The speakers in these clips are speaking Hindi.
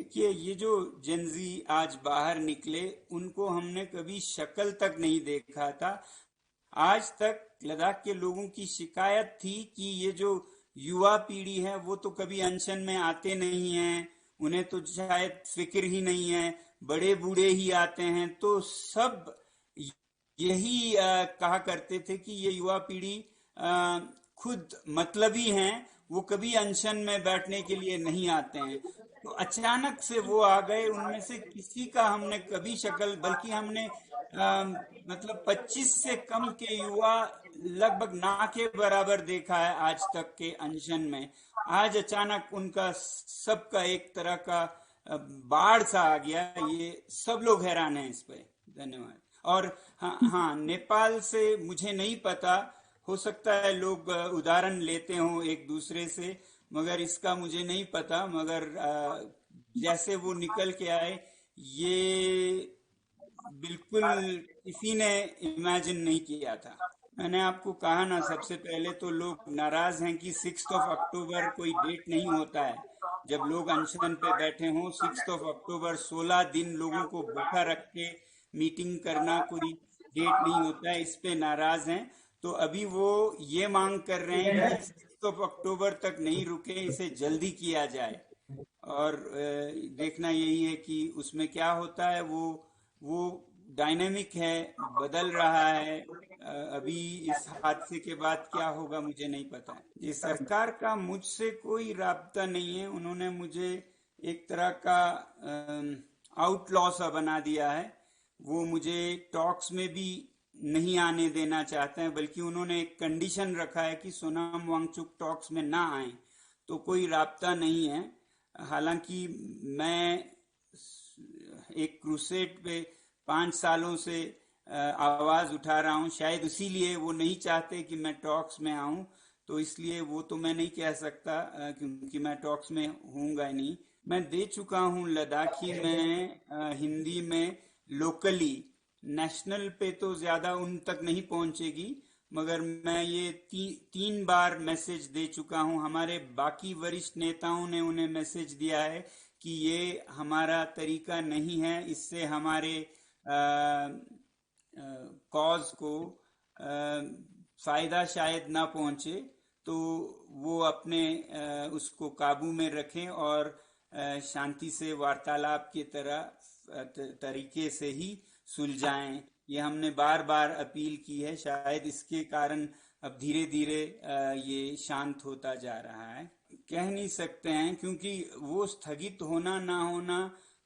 देखिए, ये जो जेनजी आज बाहर निकले, उनको हमने कभी शक्ल तक नहीं देखा था। आज तक लद्दाख के लोगों की शिकायत थी कि ये जो युवा पीढ़ी है वो तो कभी अनशन में आते नहीं हैं, उन्हें तो शायद फिक्र ही नहीं है, बड़े बूढ़े ही आते हैं। तो सब यही कहा करते थे कि ये युवा पीढ़ी अ, खुद मतलबी हैं, वो कभी अनशन में बैठने के लिए नहीं आते हैं। तो अचानक से वो आ गए, उनमें से किसी का हमने कभी शक्ल, बल्कि हमने मतलब 25 से कम के युवा लगभग ना के बराबर देखा है आज तक के अनशन में। आज अचानक उनका सबका एक तरह का बाढ़ सा आ गया। ये सब लोग हैरान हैं इस पे। धन्यवाद। और हाँ हाँ, नेपाल से मुझे नहीं पता, हो सकता है लोग उदाहरण लेते हों एक दूसरे से, मगर इसका मुझे नहीं पता। मगर जैसे वो निकल के आए, ये बिल्कुल किसी ने इमेजिन नहीं किया था। मैंने आपको कहा ना, सबसे पहले तो लोग नाराज हैं कि 6 अक्टूबर कोई डेट नहीं होता है। जब लोग अनशन पे बैठे हों, 6 अक्टूबर 16 दिन लोगों को भूखा रख के मीटिंग करना कोई डेट नहीं होता है, इस पे नाराज हैं। तो अभी वो ये मांग कर रहे हैं कि 6 अक्टूबर तक नहीं रुके, इसे जल्दी किया जाए। और देखना यही है कि उसमें क्या होता है। वो डायनेमिक है, बदल रहा है। अभी इस हादसे के बाद क्या होगा मुझे नहीं पता है। ये सरकार का मुझसे कोई राब्ता नहीं है। उन्होंने मुझे एक तरह का आउटलॉ सा बना दिया है। वो मुझे टॉक्स में भी नहीं आने देना चाहते हैं, बल्कि उन्होंने एक कंडीशन रखा है कि सोनम वांगचुक टॉक्स में ना आए। तो कोई राब्ता नहीं है। हालांकि मैं एक क्रूसेड पे 5 सालों से आवाज उठा रहा हूँ, शायद इसीलिए वो नहीं चाहते कि मैं टॉक्स में आऊं। तो इसलिए वो तो मैं नहीं कह सकता, क्योंकि मैं टॉक्स में हूँगा ही नहीं। मैं दे चुका हूँ लद्दाखी में, हिंदी में, लोकली। नेशनल पे तो ज्यादा उन तक नहीं पहुंचेगी, मगर मैं ये 3 बार मैसेज दे चुका हूं। हमारे बाकी वरिष्ठ नेताओं ने उन्हें मैसेज दिया है कि ये हमारा तरीका नहीं है, इससे हमारे कॉज को फायदा शायद ना पहुंचे। तो वो अपने उसको काबू में रखें और शांति से वार्तालाप की तरह तरीके से ही सुलझाएं। ये हमने बार बार अपील की है। शायद इसके कारण अब धीरे धीरे ये शांत होता जा रहा है। कह नहीं सकते हैं, क्योंकि वो स्थगित होना ना होना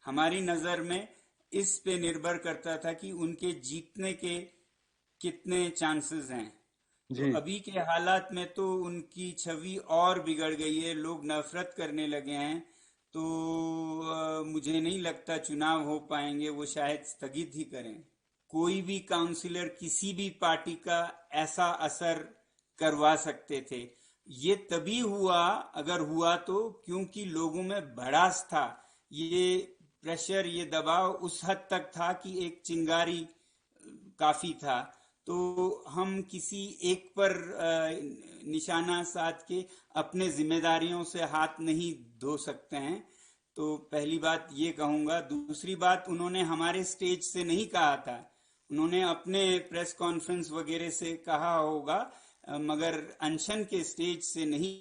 हमारी नजर में इस पे निर्भर करता था कि उनके जीतने के कितने चांसेस हैं। तो जी। अभी के हालात में तो उनकी छवि और बिगड़ गई है, लोग नफरत करने लगे हैं। तो मुझे नहीं लगता चुनाव हो पाएंगे, वो शायद स्थगित ही करें। कोई भी काउंसिलर किसी भी पार्टी का ऐसा असर करवा सकते थे। ये तभी हुआ, अगर हुआ तो क्योंकि लोगों में भड़ास था। ये प्रेशर, ये दबाव उस हद तक था कि एक चिंगारी काफी था। तो हम किसी एक पर निशाना साध के अपने जिम्मेदारियों से हाथ नहीं धो सकते हैं। तो पहली बात ये कहूंगा। दूसरी बात, उन्होंने हमारे स्टेज से नहीं कहा था, उन्होंने अपने प्रेस कॉन्फ्रेंस वगैरह से कहा होगा, मगर अनशन के स्टेज से नहीं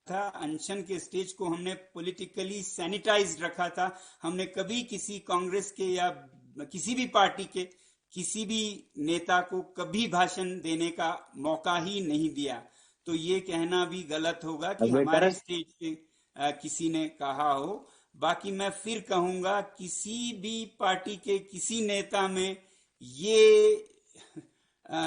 था। अनशन के स्टेज को हमने पॉलिटिकली सैनिटाइज रखा था। हमने कभी किसी कांग्रेस के या किसी भी पार्टी के किसी भी नेता को कभी भाषण देने का मौका ही नहीं दिया। तो ये कहना भी गलत होगा कि हमारे करेक्ट। स्टेज पे किसी ने कहा हो। बाकी मैं फिर कहूंगा, किसी भी पार्टी के किसी नेता में ये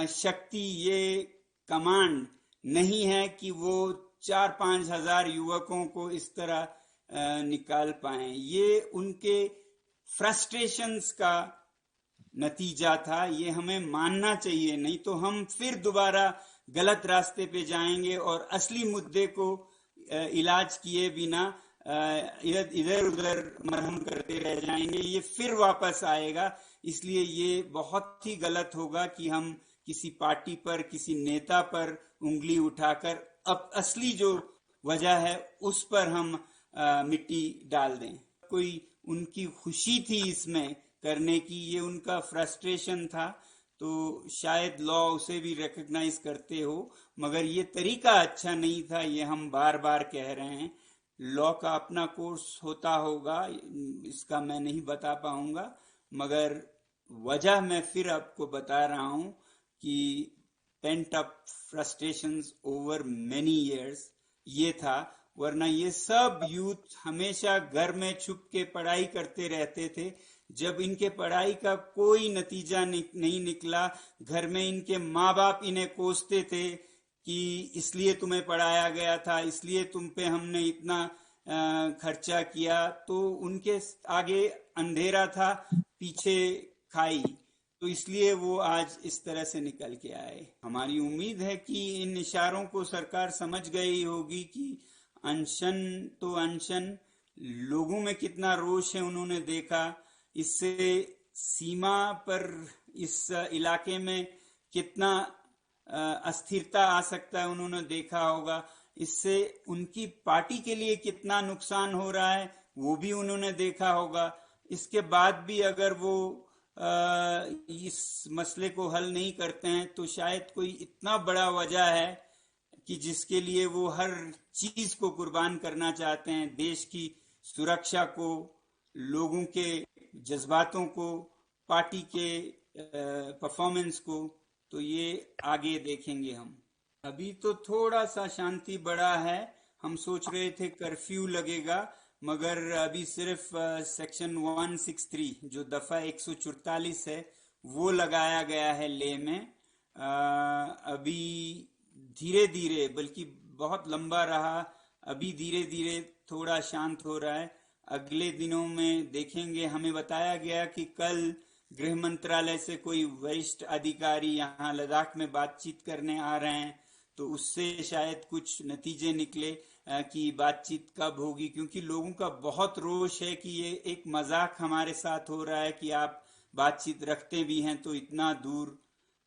शक्ति, ये कमांड नहीं है कि वो 4-5 हजार युवकों को इस तरह निकाल पाए। ये उनके फ्रस्ट्रेशंस का नतीजा था। ये हमें मानना चाहिए, नहीं तो हम फिर दोबारा गलत रास्ते पे जाएंगे और असली मुद्दे को इलाज किए बिना इधर इधर उधर मरहम करते रह जाएंगे। ये फिर वापस आएगा। इसलिए ये बहुत ही गलत होगा कि हम किसी पार्टी पर, किसी नेता पर उंगली उठाकर अब असली जो वजह है उस पर हम मिट्टी डाल दें। कोई उनकी खुशी थी इसमें करने की, ये उनका फ्रस्ट्रेशन था, तो शायद लॉ उसे भी रिकग्नाइज करते हो, मगर ये तरीका अच्छा नहीं था, ये हम बार बार कह रहे हैं। लॉ का अपना कोर्स होता होगा, इसका मैं नहीं बता पाऊंगा, मगर वजह मैं फिर आपको बता रहा हूं कि pent up frustrations over many years ये था। वरना ये सब यूथ हमेशा घर में छुप के पढ़ाई करते रहते थे। जब इनके पढ़ाई का कोई नतीजा नहीं निकला, घर में इनके माँ बाप इन्हें कोसते थे कि इसलिए तुम्हें पढ़ाया गया था, इसलिए तुम पे हमने इतना खर्चा किया, तो उनके आगे अंधेरा था, पीछे खाई, तो इसलिए वो आज इस तरह से निकल के आए। हमारी उम्मीद है कि इन इशारों को सरकार समझ गई होगी कि अनशन तो अनशन, लोगों में कितना रोष है उन्होंने देखा, इससे सीमा पर इस इलाके में कितना अस्थिरता आ सकता है उन्होंने देखा होगा, इससे उनकी पार्टी के लिए कितना नुकसान हो रहा है वो भी उन्होंने देखा होगा। इसके बाद भी अगर वो इस मसले को हल नहीं करते हैं तो शायद कोई इतना बड़ा वजह है कि जिसके लिए वो हर चीज को कुर्बान करना चाहते हैं, देश की सुरक्षा को, लोगों के जज्बातों को, पार्टी के परफॉर्मेंस को। तो ये आगे देखेंगे हम। अभी तो थोड़ा सा शांति बढ़ा है, हम सोच रहे थे कर्फ्यू लगेगा, मगर अभी सिर्फ सेक्शन 163 जो दफा 144 है वो लगाया गया है लेह में। अभी धीरे धीरे, बल्कि बहुत लंबा रहा, अभी धीरे धीरे थोड़ा शांत हो रहा है। अगले दिनों में देखेंगे। हमें बताया गया कि कल गृह मंत्रालय से कोई वरिष्ठ अधिकारी यहाँ लद्दाख में बातचीत करने आ रहे हैं, तो उससे शायद कुछ नतीजे निकले कि बातचीत कब होगी, क्योंकि लोगों का बहुत रोष है कि ये एक मजाक हमारे साथ हो रहा है कि आप बातचीत रखते भी हैं तो इतना दूर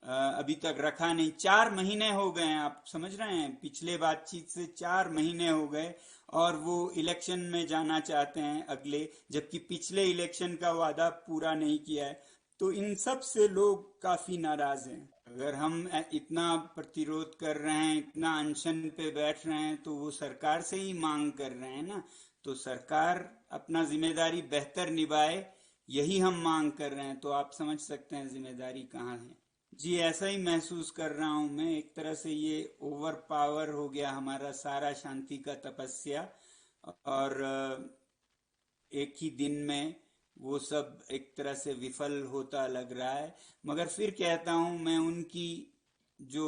अभी तक रखा नहीं। 4 महीने हो गए हैं, आप समझ रहे हैं, पिछले बातचीत से 4 महीने हो गए, और वो इलेक्शन में जाना चाहते हैं अगले, जबकि पिछले इलेक्शन का वादा पूरा नहीं किया है। तो इन सब से लोग काफी नाराज हैं। अगर हम इतना प्रतिरोध कर रहे हैं, इतना अनशन पे बैठ रहे हैं, तो वो सरकार से ही मांग कर रहे हैं ना, तो सरकार अपना जिम्मेदारी बेहतर निभाए, यही हम मांग कर रहे हैं। तो आप समझ सकते हैं जिम्मेदारी कहाँ है। जी, ऐसा ही महसूस कर रहा हूं मैं। एक तरह से ये ओवर पावर हो गया हमारा सारा शांति का तपस्या, और एक ही दिन में वो सब एक तरह से विफल होता लग रहा है। मगर फिर कहता हूं मैं, उनकी जो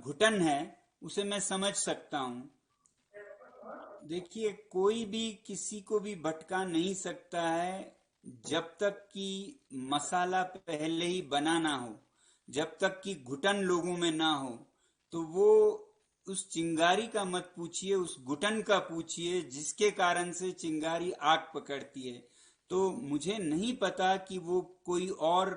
घुटन है उसे मैं समझ सकता हूं। देखिए, कोई भी किसी को भी भटका नहीं सकता है जब तक कि मसाला पहले ही बना ना हो, जब तक कि घुटन लोगों में ना हो। तो वो उस चिंगारी का मत पूछिए, उस घुटन का पूछिए जिसके कारण से चिंगारी आग पकड़ती है। तो मुझे नहीं पता कि वो कोई और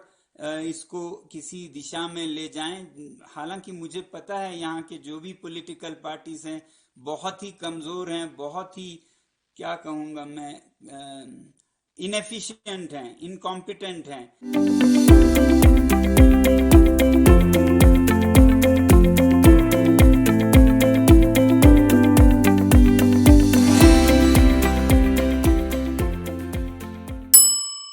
इसको किसी दिशा में ले जाएं। हालांकि मुझे पता है यहाँ के जो भी पॉलिटिकल पार्टीज हैं बहुत ही कमजोर हैं, बहुत ही, क्या कहूँगा मैं, इनएफिशिएंट हैं, इनकॉम्पिटेंट हैं।